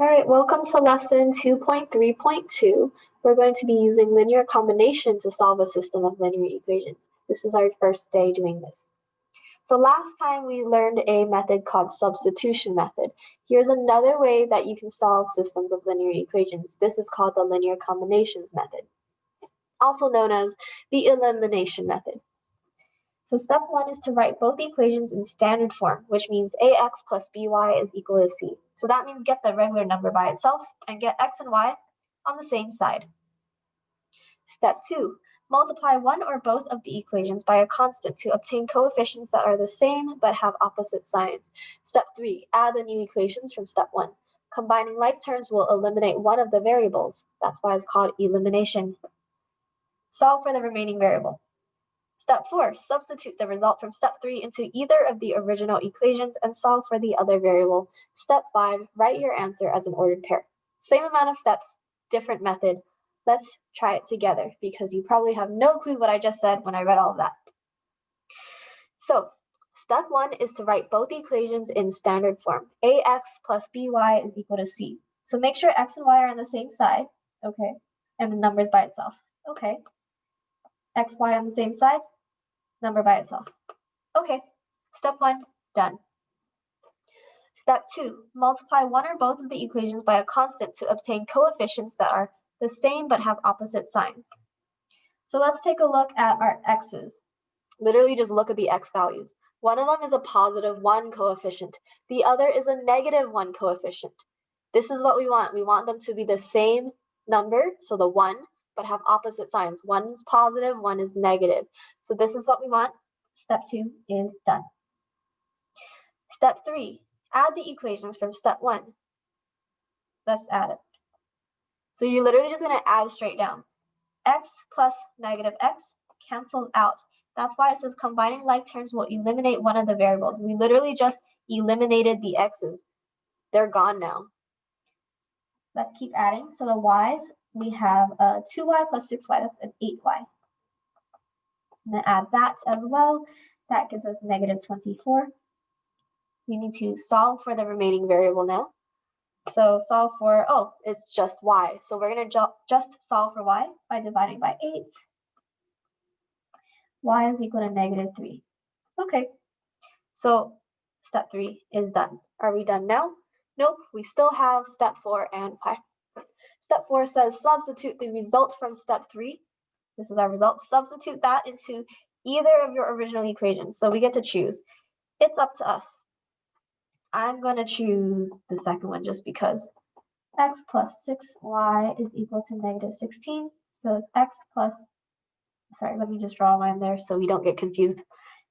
All right, welcome to lesson 2.3.2. We're going to be using linear combination to solve a system of linear equations. This is our first day doing this. So last time we learned a method called substitution method. Here's another way that you can solve systems of linear equations. This is called the linear combinations method, also known as the elimination method. So step one is to write both equations in standard form, which means ax plus by is equal to c. So that means get the regular number by itself and get x and y on the same side. Step two, multiply one or both of the equations by a constant to obtain coefficients that are the same but have opposite signs. Step three, add the new equations from step one. Combining like terms will eliminate one of the variables. That's why it's called elimination. Solve for the remaining variable. Step 4, substitute the result from step 3 into either of the original equations and solve for the other variable. Step 5, write your answer as an ordered pair. Same amount of steps, different method. Let's try it together because you probably have no clue what I just said when I read all of that. So, step 1 is to write both equations in standard form. ax plus by is equal to c. So make sure x and y are on the same side, okay, and the numbers by itself, okay. X, y on the same side, number by itself. Okay, step 1, done. Step 2, multiply one or both of the equations by a constant to obtain coefficients that are the same but have opposite signs. So let's take a look at our x's. Literally just look at the x values. One of them is a positive 1 coefficient. The other is a negative 1 coefficient. This is what we want. We want them to be the same number, so the 1, but have opposite signs. One is positive, one is negative. So this is what we want. Step 2 is done. Step 3, add the equations from step 1. Let's add it. So you're literally just going to add straight down. X plus negative x cancels out. That's why it says combining like terms will eliminate one of the variables. We literally just eliminated the x's. They're gone now. Let's keep adding. So the y's, we have 2y plus 6y, that's an 8y. I'm going to add that as well. That gives us negative 24. We need to solve for the remaining variable now. So solve for, it's just y. So we're going to just solve for y by dividing by 8. Y is equal to negative 3. Okay, so step 3 is done. Are we done now? Nope, we still have step 4 and 5. Step 4 says substitute the result from step 3. This is our result. Substitute that into either of your original equations. So we get to choose. It's up to us. I'm going to choose the second one just because. X plus 6y is equal to negative 16. So it's x plus, sorry, let me just draw a line there so we don't get confused.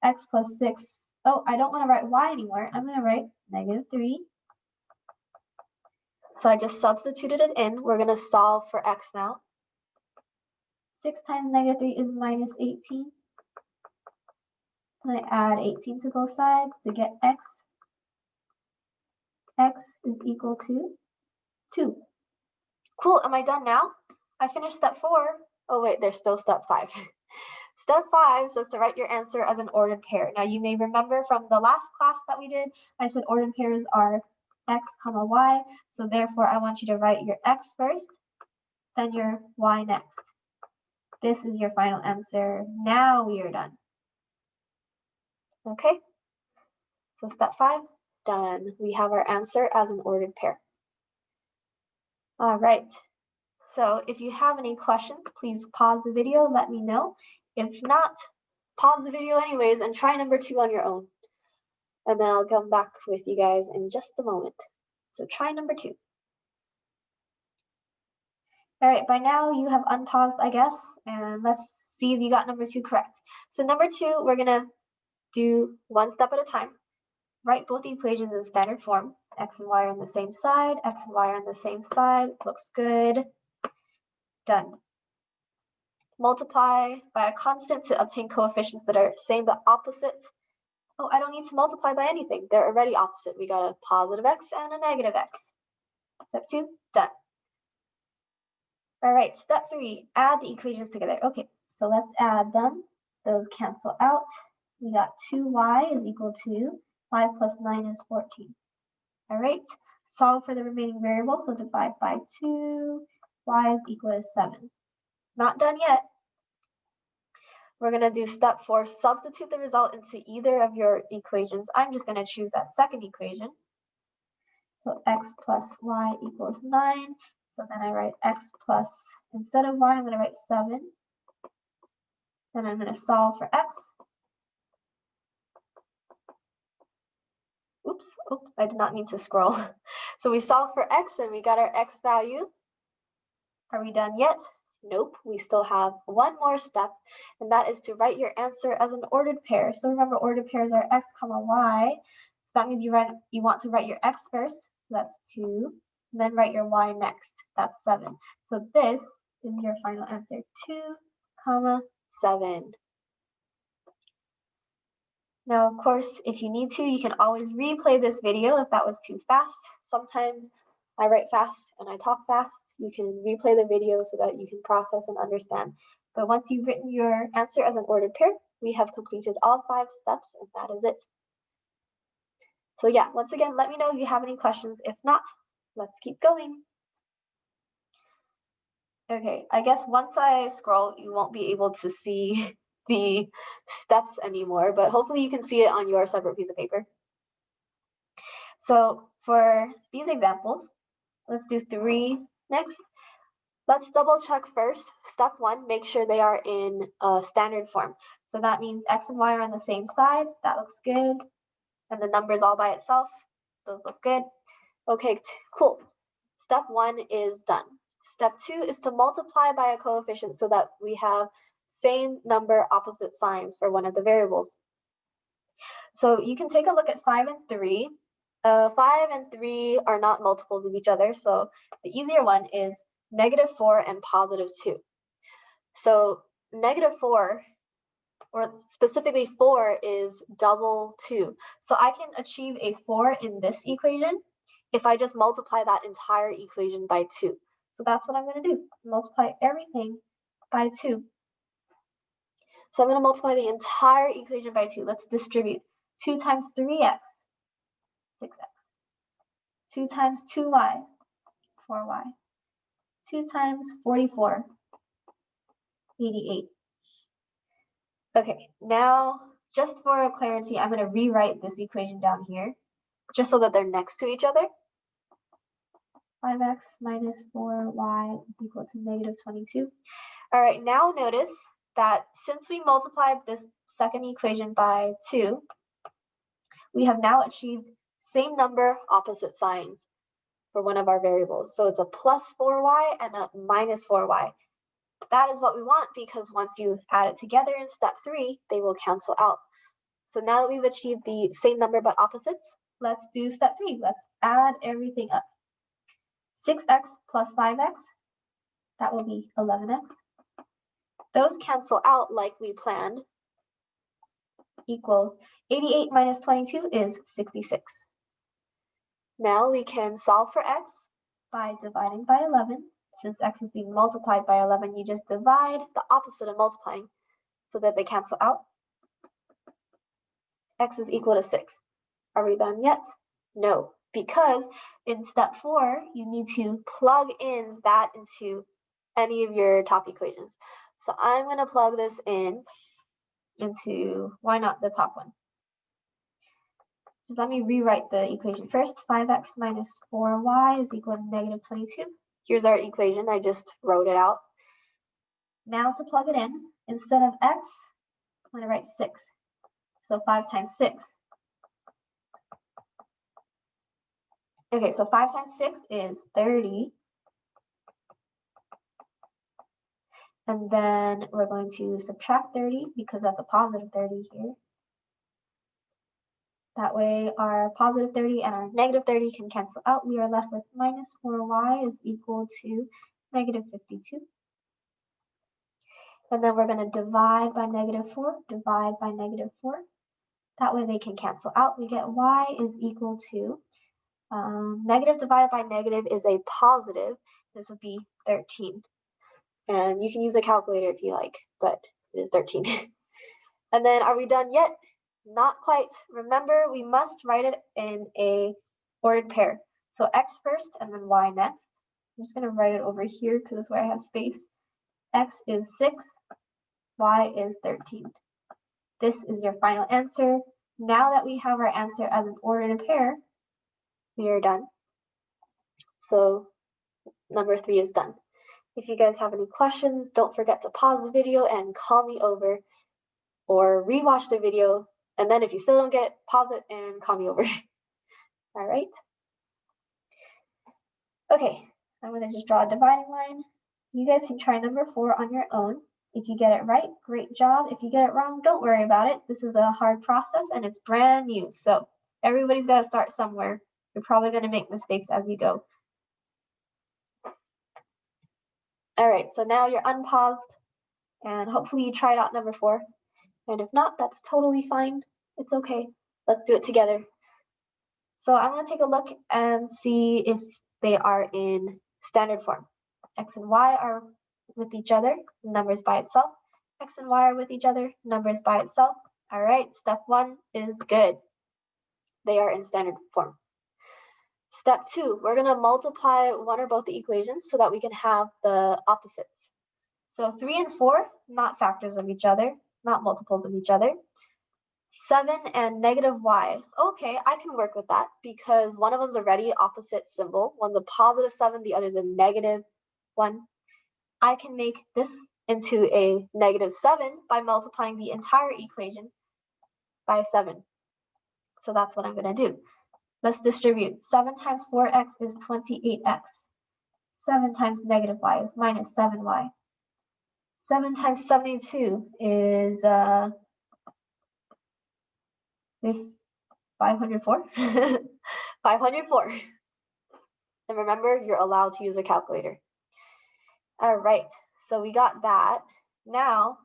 X plus 6, I don't want to write y anymore. I'm going to write negative 3. So I just substituted it in. We're going to solve for x now. 6 times negative 3 is minus 18. I'm going to add 18 to both sides to get x. X is equal to 2. Cool, am I done now? I finished step 4. Oh wait, there's still step 5. Step 5 says to write your answer as an ordered pair. Now you may remember from the last class that we did, I said ordered pairs are x comma y. So therefore I want you to write your x first, then your y next. This is your final answer. Now we are done. Okay, so step 5, done. We have our answer as an ordered pair. All right, so if you have any questions, please pause the video, let me know. If not, pause the video anyways and try number 2 on your own. And then I'll come back with you guys in just a moment. So try number 2. All right, by now you have unpaused, I guess, and let's see if you got number 2 correct. So number 2, we're gonna do one step at a time. Write both equations in standard form. X and y are on the same side, x and y are on the same side. Looks good. Done. Multiply by a constant to obtain coefficients that are same but opposite. I don't need to multiply by anything. They're already opposite. We got a positive x and a negative x. Step 2, done. All right, step 3, add the equations together. Okay, so let's add them. Those cancel out. We got 2y is equal to 5 plus 9 is 14. All right, solve for the remaining variable, so divide by 2, y is equal to 7. Not done yet. We're going to do step 4, substitute the result into either of your equations. I'm just going to choose that second equation. So x plus y equals 9. So then I write x plus, instead of y, I'm going to write 7. Then I'm going to solve for x. Oops, I did not mean to scroll. So we solve for x and we got our x value. Are we done yet? Nope, we still have one more step, and that is to write your answer as an ordered pair. So remember, ordered pairs are x comma y. So that means you want to write your x first, so that's 2, and then write your y next, that's 7. So this is your final answer, 2 comma 7. Now, of course, if you need to, you can always replay this video if that was too fast. Sometimes I write fast and I talk fast. You can replay the video so that you can process and understand. But once you've written your answer as an ordered pair, we have completed all 5 steps, and that is it. So yeah, once again, let me know if you have any questions. If not, let's keep going. Okay, I guess once I scroll, you won't be able to see the steps anymore, but hopefully you can see it on your separate piece of paper. So for these examples, let's do 3 next. Let's double check first. Step 1, make sure they are in a standard form. So that means x and y are on the same side. That looks good. And the numbers all by itself. Those look good. Okay, cool. Step 1 is done. Step 2 is to multiply by a coefficient so that we have same number, opposite signs for one of the variables. So you can take a look at 5 and 3. 5 and 3 are not multiples of each other, so the easier one is -4 and +2. So -4, or specifically 4, is double 2. So I can achieve a 4 in this equation if I just multiply that entire equation by 2. So that's what I'm going to do, multiply everything by 2. So I'm going to multiply the entire equation by 2. Let's distribute. 2 times 3x, 6x. 2 times 2y, 4y. 2 times 44, 88. Okay, now just for clarity, I'm going to rewrite this equation down here, just so that they're next to each other. 5x minus 4y is equal to -22. All right, now notice that since we multiplied this second equation by 2, we have now achieved same number, opposite signs for one of our variables. So it's a +4y and a -4y. That is what we want, because once you add it together in step 3, they will cancel out. So now that we've achieved the same number but opposites, let's do step 3. Let's add everything up. 6x plus 5x, that will be 11x. Those cancel out like we planned, equals 88 minus 22 is 66. Now we can solve for x by dividing by 11. Since x is being multiplied by 11, you just divide the opposite of multiplying so that they cancel out. X is equal to 6. Are we done yet? No, because in step 4, you need to plug in that into any of your top equations. So I'm going to plug this into, why not the top one? Just let me rewrite the equation first. 5x minus 4y is equal to -22. Here's our equation. I just wrote it out. Now to plug it in, instead of x, I'm going to write 6. So 5 times 6. Okay, so 5 times 6 is 30. And then we're going to subtract 30 because that's a positive 30 here. That way our positive 30 and our negative 30 can cancel out. We are left with minus 4y is equal to negative 52. And then we're going to divide by -4, divide by -4. That way they can cancel out. We get y is equal to, negative divided by negative is a positive. This would be 13. And you can use a calculator if you like, but it is 13. And then are we done yet? Not quite. Remember, we must write it in a ordered pair. So x first and then y next. I'm just going to write it over here because that's where I have space. X is 6, y is 13. This is your final answer. Now that we have our answer as an ordered pair, we are done. So number 3 is done. If you guys have any questions, don't forget to pause the video and call me over, or rewatch the video, and then if you still don't get it, pause it and call me over. All right. Okay, I'm going to just draw a dividing line. You guys can try number 4 on your own. If you get it right, great job. If you get it wrong, don't worry about it. This is a hard process and it's brand new. So everybody's got to start somewhere. You're probably going to make mistakes as you go. All right, so now you're unpaused and hopefully you tried out number 4. And if not, that's totally fine. It's okay. Let's do it together. So I'm going to take a look and see if they are in standard form. X and y are with each other, numbers by itself. X and y are with each other, numbers by itself. All right, step 1 is good. They are in standard form. Step 2, we're going to multiply one or both the equations so that we can have the opposites. So 3 and 4, not factors of each other, not multiples of each other. 7 and negative y. Okay, I can work with that because one of them's already opposite symbol. One's a positive 7, the other's a negative 1. I can make this into a negative 7 by multiplying the entire equation by 7. So that's what I'm going to do. Let's distribute. 7 times 4x is 28x. 7 times negative y is minus 7y. 7 times 72 is 504. 504. And remember, you're allowed to use a calculator. All right, so we got that. Now,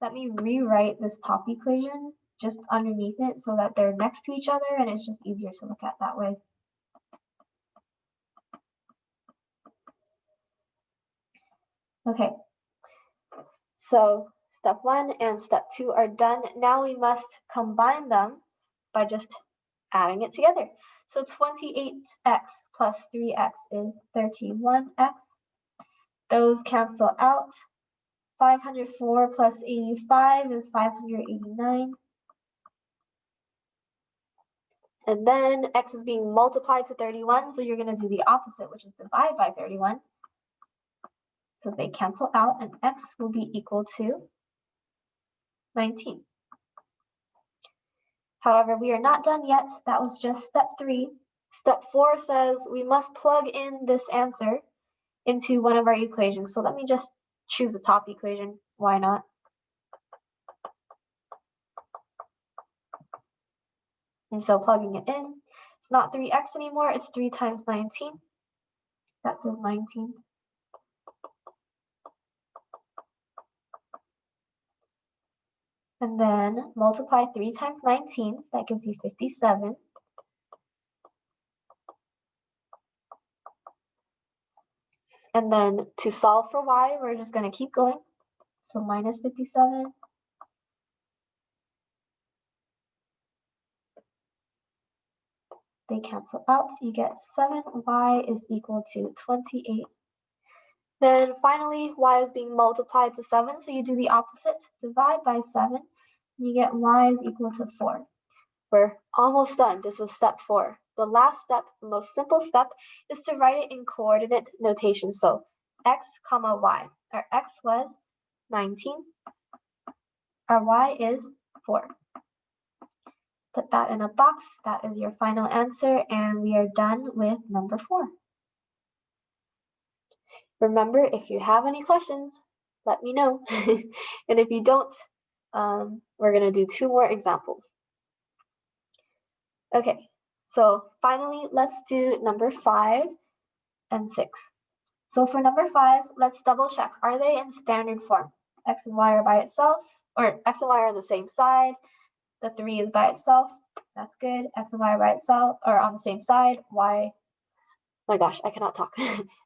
let me rewrite this top equation just underneath it so that they're next to each other and it's just easier to look at that way. Okay, so step 1 and step 2 are done. Now we must combine them by just adding it together. So 28x plus 3x is 31x. Those cancel out. 504 plus 85 is 589. And then x is being multiplied to 31, so you're going to do the opposite, which is divide by 31. So they cancel out, and x will be equal to 19. However, we are not done yet. That was just step 3. Step 4 says we must plug in this answer into one of our equations. So let me just choose the top equation. Why not? And so plugging it in, it's not 3x anymore, it's 3 times 19. That says 19. And then multiply 3 times 19, that gives you 57. And then to solve for y, we're just going to keep going. So minus 57. They cancel out, so you get 7y is equal to 28. Then finally, y is being multiplied to 7, so you do the opposite. Divide by 7, and you get y is equal to 4. We're almost done. This was step 4. The last step, the most simple step, is to write it in coordinate notation. So x comma y. Our x was 19. Our y is 4. Put that in a box. That is your final answer, and we are done with number 4. Remember, if you have any questions, let me know. And if you don't, we're going to do 2 more examples. Okay, so finally, let's do number 5 and 6. So for number 5, let's double check. Are they in standard form? X and y are by itself, or x and y are on the same side. The 3 is by itself. That's good. X and y are by itself, or on the same side. Y, my gosh, I cannot talk.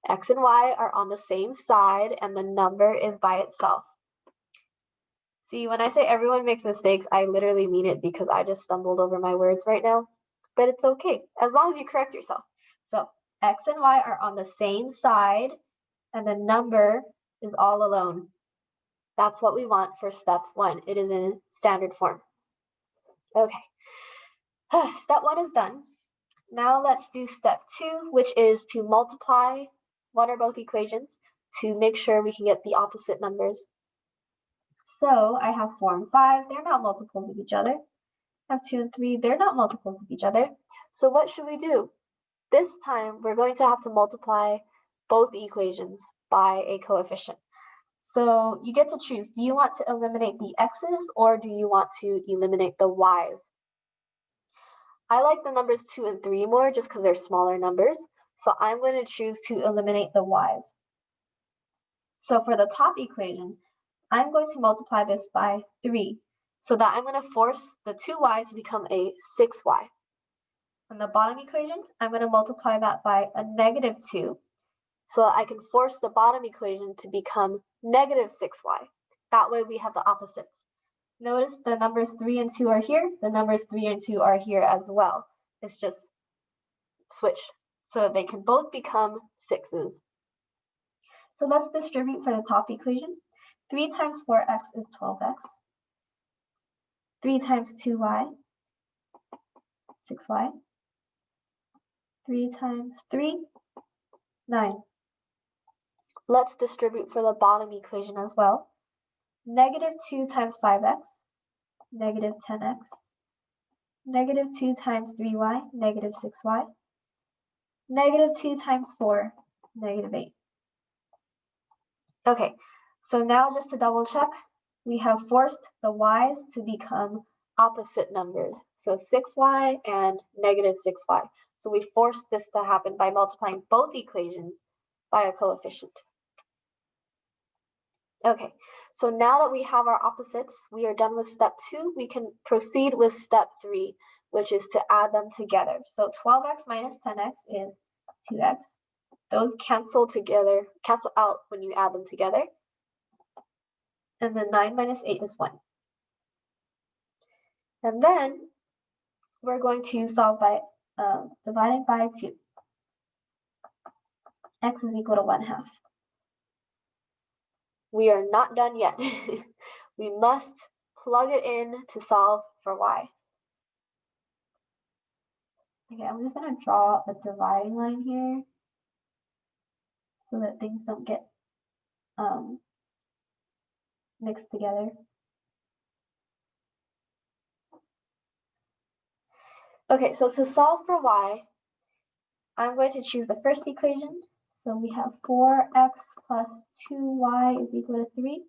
X and y are on the same side, and the number is by itself. See, when I say everyone makes mistakes, I literally mean it because I just stumbled over my words right now. But it's okay, as long as you correct yourself. So x and y are on the same side, and the number is all alone. That's what we want for step 1. It is in standard form. Okay, step 1 is done. Now let's do step 2, which is to multiply one or both equations to make sure we can get the opposite numbers. So I have 4 and 5, they're not multiples of each other. I have 2 and 3, they're not multiples of each other. So what should we do? This time we're going to have to multiply both equations by a coefficient. So you get to choose, do you want to eliminate the x's or do you want to eliminate the y's? I like the numbers 2 and 3 more just because they're smaller numbers. So I'm going to choose to eliminate the y's. So for the top equation, I'm going to multiply this by 3 so that I'm going to force the 2y to become a 6y. On the bottom equation, I'm going to multiply that by a negative 2 so that I can force the bottom equation to become negative 6y. That way we have the opposites. Notice the numbers 3 and 2 are here. The numbers 3 and 2 are here as well. It's just switch so that they can both become 6's. So let's distribute for the top equation. 3 times 4x is 12x. 3 times 2y, 6y. 3 times 3, 9. Let's distribute for the bottom equation as well. Negative 2 times 5x, negative 10x. Negative 2 times 3y, negative 6y. Negative 2 times 4, negative 8. Okay, so now just to double check, we have forced the y's to become opposite numbers. So 6y and negative 6y. So we forced this to happen by multiplying both equations by a coefficient. Okay, so now that we have our opposites, we are done with step 2. We can proceed with step 3, which is to add them together. So 12x minus 10x is 2x. Those cancel out when you add them together. And then 9 minus 8 is 1. And then we're going to solve by dividing by 2. X is equal to 1/2. We are not done yet. We must plug it in to solve for y. Okay, I'm just going to draw a dividing line here so that things don't get mixed together. Okay, so to solve for y, I'm going to choose the first equation. So we have 4x plus 2y is equal to 3.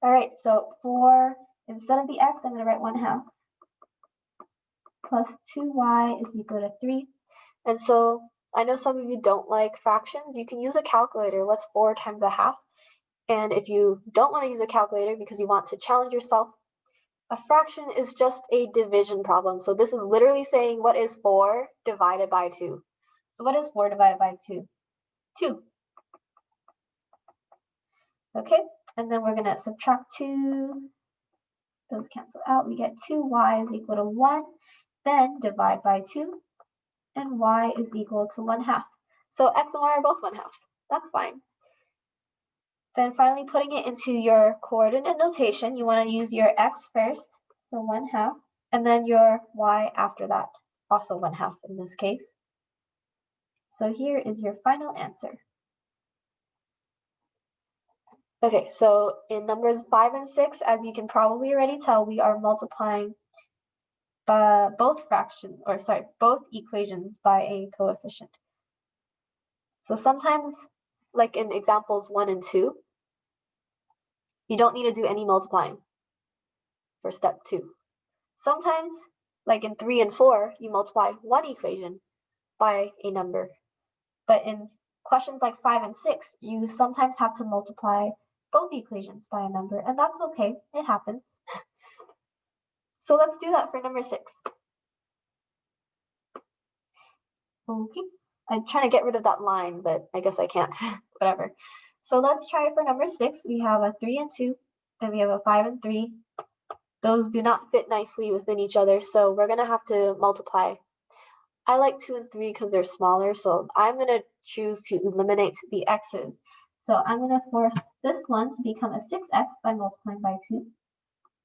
All right, so instead of the x, I'm going to write 1/2 plus 2y is equal to 3. And so I know some of you don't like fractions. You can use a calculator. What's 4 times 1/2? And if you don't want to use a calculator because you want to challenge yourself, a fraction is just a division problem. So this is literally saying what is 4 divided by 2. So what is 4 divided by 2? 2. Okay, and then we're going to subtract 2. Those cancel out. We get 2y is equal to 1. Then divide by 2. And y is equal to 1/2. So x and y are both 1/2. That's fine. Then finally putting it into your coordinate notation, you want to use your x first, so 1/2, and then your y after that, also 1/2 in this case. So here is your final answer. Okay, so in numbers 5 and 6, as you can probably already tell, we are multiplying both equations by a coefficient. So sometimes, like in examples 1 and 2, you don't need to do any multiplying for step 2. Sometimes, like in 3 and 4, you multiply one equation by a number. But in questions like 5 and 6, you sometimes have to multiply both equations by a number, and that's okay. It happens. So let's do that for number 6. Okay, I'm trying to get rid of that line, but I guess I can't. Whatever. So let's try for number 6. We have a 3 and 2, and we have a 5 and 3. Those do not fit nicely within each other, so we're going to have to multiply I like 2 and 3 because they're smaller, so I'm going to choose to eliminate the x's. So I'm going to force this one to become a 6x by multiplying by 2.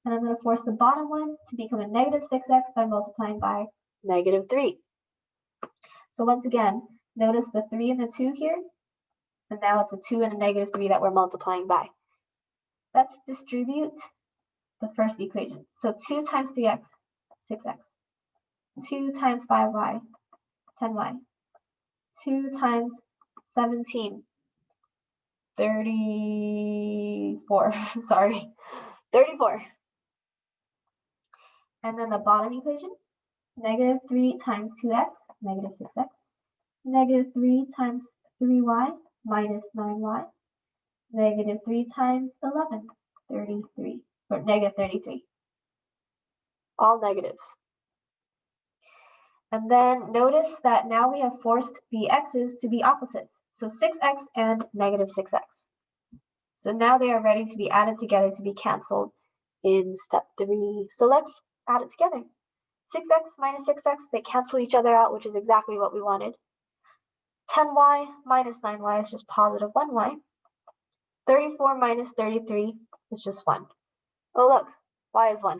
And I'm going to force the bottom one to become a negative 6x by multiplying by negative 3. So once again, notice the 3 and the 2 here, and now it's a 2 and a negative 3 that we're multiplying by. Let's distribute the first equation. So 2 times 3x, 6x. 2 times 5y, 10y. 2 times 17, 34. Sorry, 34. And then the bottom equation, negative 3 times 2x, negative 6x. Negative 3 times 3y, minus 9y. Negative 3 times 11, 33, or negative 33. All negatives. And then notice that now we have forced the x's to be opposites. So 6x and negative 6x. So now they are ready to be added together to be canceled in step 3. So let's add it together. 6x minus 6x, they cancel each other out, which is exactly what we wanted. 10y minus 9y is just positive 1y. 34 minus 33 is just 1. Oh, look, y is 1.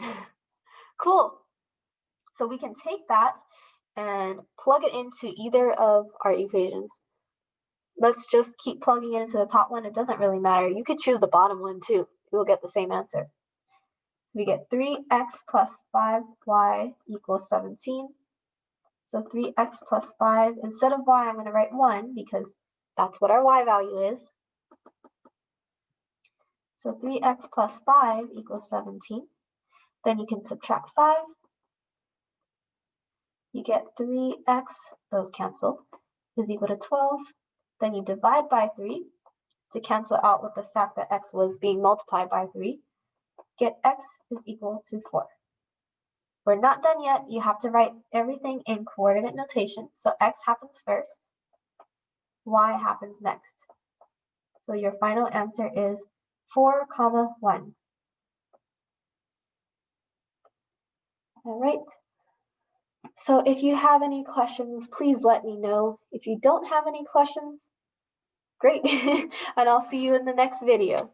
Cool. So we can take that and plug it into either of our equations. Let's just keep plugging it into the top one. It doesn't really matter. You could choose the bottom one too. We'll get the same answer. So we get 3x plus 5y equals 17. So 3x plus 5, instead of y, I'm going to write 1 because that's what our y value is. So 3x plus 5 equals 17. Then you can subtract 5. You get 3x, those cancel, is equal to 12. Then you divide by 3 to cancel out with the fact that x was being multiplied by 3. Get x is equal to 4. We're not done yet. You have to write everything in coordinate notation. So x happens first, y happens next. So your final answer is 4, 1. All right. So if you have any questions, please let me know. If you don't have any questions, great. And I'll see you in the next video.